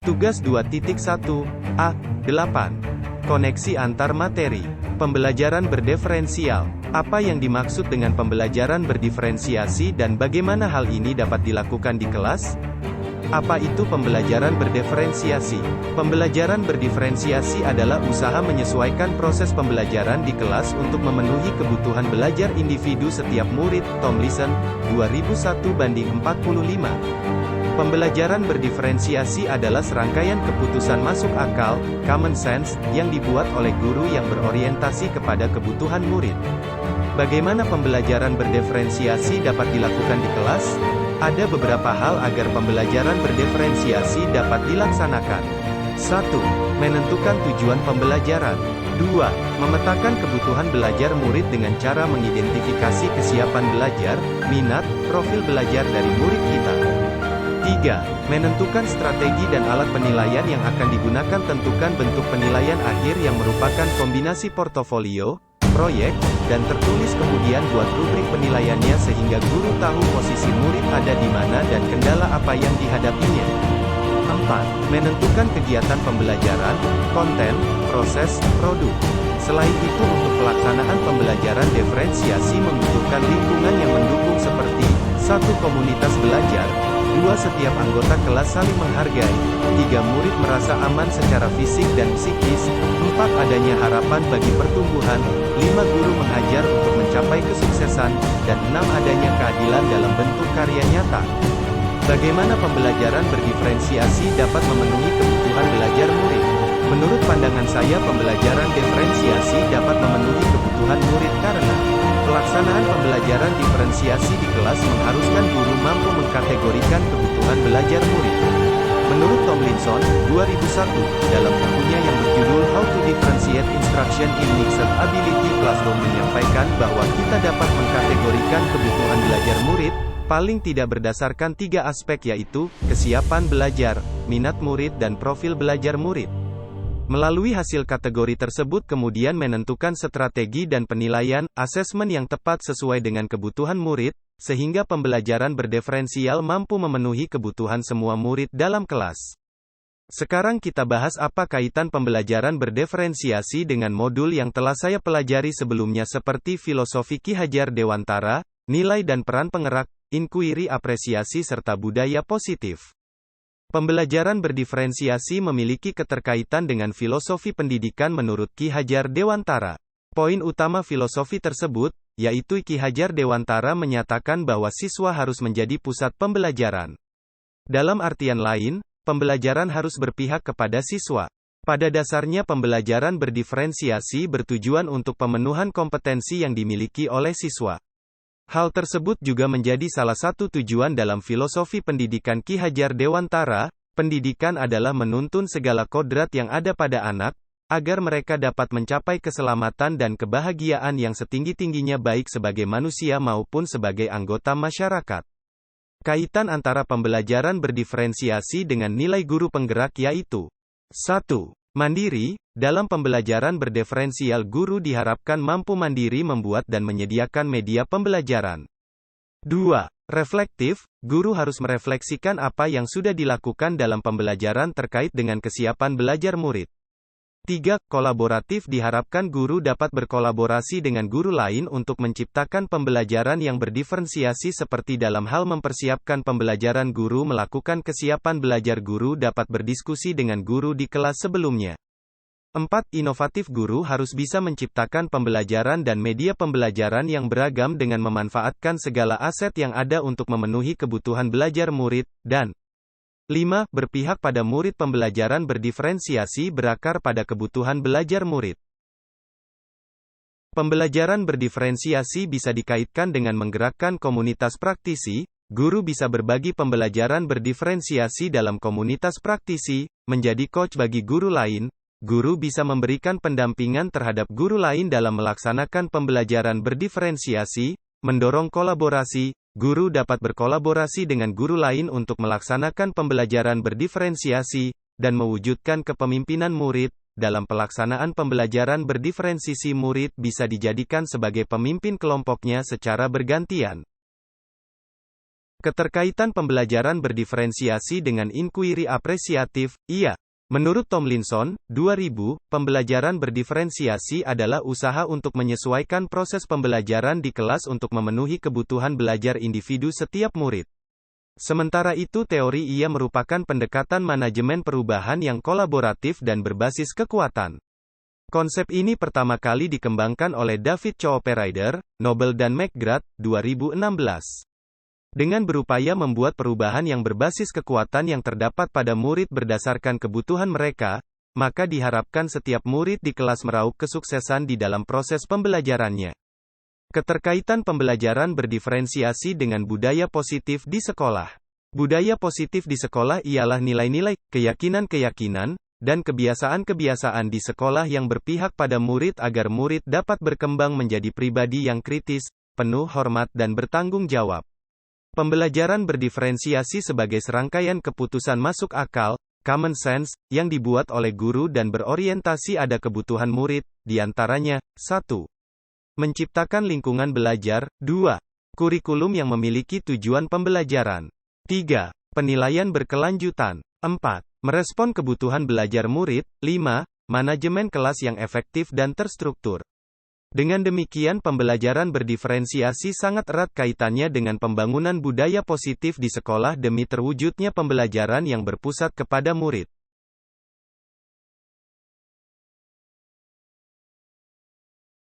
Tugas 2.1 A. 8. Koneksi antar materi. Pembelajaran berdiferensial. Apa yang dimaksud dengan pembelajaran berdiferensiasi dan bagaimana hal ini dapat dilakukan di kelas? Apa itu pembelajaran berdiferensiasi? Pembelajaran berdiferensiasi adalah usaha menyesuaikan proses pembelajaran di kelas untuk memenuhi kebutuhan belajar individu setiap murid. Tomlinson, 2001:45. Pembelajaran berdiferensiasi adalah serangkaian keputusan masuk akal, common sense, yang dibuat oleh guru yang berorientasi kepada kebutuhan murid. Bagaimana pembelajaran berdiferensiasi dapat dilakukan di kelas? Ada beberapa hal agar pembelajaran berdiferensiasi dapat dilaksanakan. 1. Menentukan tujuan pembelajaran. 2. Memetakan kebutuhan belajar murid dengan cara mengidentifikasi kesiapan belajar, minat, profil belajar dari murid kita. 3. Menentukan strategi dan alat penilaian yang akan digunakan. Tentukan bentuk penilaian akhir yang merupakan kombinasi portofolio, proyek, dan tertulis. Kemudian buat rubrik penilaiannya sehingga guru tahu posisi murid ada di mana dan kendala apa yang dihadapinya. 4. Menentukan kegiatan pembelajaran, konten, proses, produk. Selain itu untuk pelaksanaan pembelajaran diferensiasi membutuhkan lingkungan yang mendukung seperti 1. Komunitas belajar. 2. Setiap anggota kelas saling menghargai. 3. Murid merasa aman secara fisik dan psikis. 4. Adanya harapan bagi pertumbuhan. 5. Guru mengajar untuk mencapai kesuksesan. Dan 6. Adanya keadilan dalam bentuk karya nyata. Bagaimana pembelajaran berdiferensiasi dapat memenuhi kebutuhan belajar murid? Menurut pandangan saya, pembelajaran diferensiasi dapat memenuhi kebutuhan murid karena pelaksanaan pembelajaran diferensiasi di kelas mengharuskan guru mampu mengkategorikan kebutuhan belajar murid. Menurut Tomlinson, 2001, dalam bukunya yang berjudul How to Differentiate Instruction in Mixed Ability Classroom menyampaikan bahwa kita dapat mengkategorikan kebutuhan belajar murid, paling tidak berdasarkan 3 aspek yaitu, kesiapan belajar, minat murid dan profil belajar murid. Melalui hasil kategori tersebut kemudian menentukan strategi dan penilaian, asesmen yang tepat sesuai dengan kebutuhan murid, sehingga pembelajaran berdiferensial mampu memenuhi kebutuhan semua murid dalam kelas. Sekarang kita bahas apa kaitan pembelajaran berdiferensiasi dengan modul yang telah saya pelajari sebelumnya seperti filosofi Ki Hajar Dewantara, nilai dan peran penggerak, inquiry apresiasi serta budaya positif. Pembelajaran berdiferensiasi memiliki keterkaitan dengan filosofi pendidikan menurut Ki Hajar Dewantara. Poin utama filosofi tersebut, yaitu Ki Hajar Dewantara menyatakan bahwa siswa harus menjadi pusat pembelajaran. Dalam artian lain, pembelajaran harus berpihak kepada siswa. Pada dasarnya pembelajaran berdiferensiasi bertujuan untuk pemenuhan kompetensi yang dimiliki oleh siswa. Hal tersebut juga menjadi salah satu tujuan dalam filosofi pendidikan Ki Hajar Dewantara. Pendidikan adalah menuntun segala kodrat yang ada pada anak, agar mereka dapat mencapai keselamatan dan kebahagiaan yang setinggi-tingginya baik sebagai manusia maupun sebagai anggota masyarakat. Kaitan antara pembelajaran berdiferensiasi dengan nilai guru penggerak yaitu 1. Mandiri. Dalam pembelajaran berdiferensial guru diharapkan mampu mandiri membuat dan menyediakan media pembelajaran. 2. Reflektif. Guru harus merefleksikan apa yang sudah dilakukan dalam pembelajaran terkait dengan kesiapan belajar murid. 3. Kolaboratif. Diharapkan guru dapat berkolaborasi dengan guru lain untuk menciptakan pembelajaran yang berdiferensiasi seperti dalam hal mempersiapkan pembelajaran guru melakukan kesiapan belajar guru dapat berdiskusi dengan guru di kelas sebelumnya. 4. Inovatif. Guru harus bisa menciptakan pembelajaran dan media pembelajaran yang beragam dengan memanfaatkan segala aset yang ada untuk memenuhi kebutuhan belajar murid, dan 5. Berpihak pada murid. Pembelajaran berdiferensiasi berakar pada kebutuhan belajar murid. Pembelajaran berdiferensiasi bisa dikaitkan dengan menggerakkan komunitas praktisi. Guru bisa berbagi pembelajaran berdiferensiasi dalam komunitas praktisi, menjadi coach bagi guru lain. Guru bisa memberikan pendampingan terhadap guru lain dalam melaksanakan pembelajaran berdiferensiasi, mendorong kolaborasi. Guru dapat berkolaborasi dengan guru lain untuk melaksanakan pembelajaran berdiferensiasi, dan mewujudkan kepemimpinan murid. Dalam pelaksanaan pembelajaran berdiferensiasi murid bisa dijadikan sebagai pemimpin kelompoknya secara bergantian. Keterkaitan pembelajaran berdiferensiasi dengan inquiry apresiatif, iya. Menurut Tomlinson, 2000, pembelajaran berdiferensiasi adalah usaha untuk menyesuaikan proses pembelajaran di kelas untuk memenuhi kebutuhan belajar individu setiap murid. Sementara itu teori IA merupakan pendekatan manajemen perubahan yang kolaboratif dan berbasis kekuatan. Konsep ini pertama kali dikembangkan oleh David Cooperider, Noble dan McGrath, 2016. Dengan berupaya membuat perubahan yang berbasis kekuatan yang terdapat pada murid berdasarkan kebutuhan mereka, maka diharapkan setiap murid di kelas meraup kesuksesan di dalam proses pembelajarannya. Keterkaitan pembelajaran berdiferensiasi dengan budaya positif di sekolah. Budaya positif di sekolah ialah nilai-nilai, keyakinan-keyakinan, dan kebiasaan-kebiasaan di sekolah yang berpihak pada murid agar murid dapat berkembang menjadi pribadi yang kritis, penuh hormat dan bertanggung jawab. Pembelajaran berdiferensiasi sebagai serangkaian keputusan masuk akal, common sense, yang dibuat oleh guru dan berorientasi ada kebutuhan murid, diantaranya, 1. Menciptakan lingkungan belajar, 2. Kurikulum yang memiliki tujuan pembelajaran, 3. Penilaian berkelanjutan, 4. Merespon kebutuhan belajar murid, 5. Manajemen kelas yang efektif dan terstruktur. Dengan demikian pembelajaran berdiferensiasi sangat erat kaitannya dengan pembangunan budaya positif di sekolah demi terwujudnya pembelajaran yang berpusat kepada murid.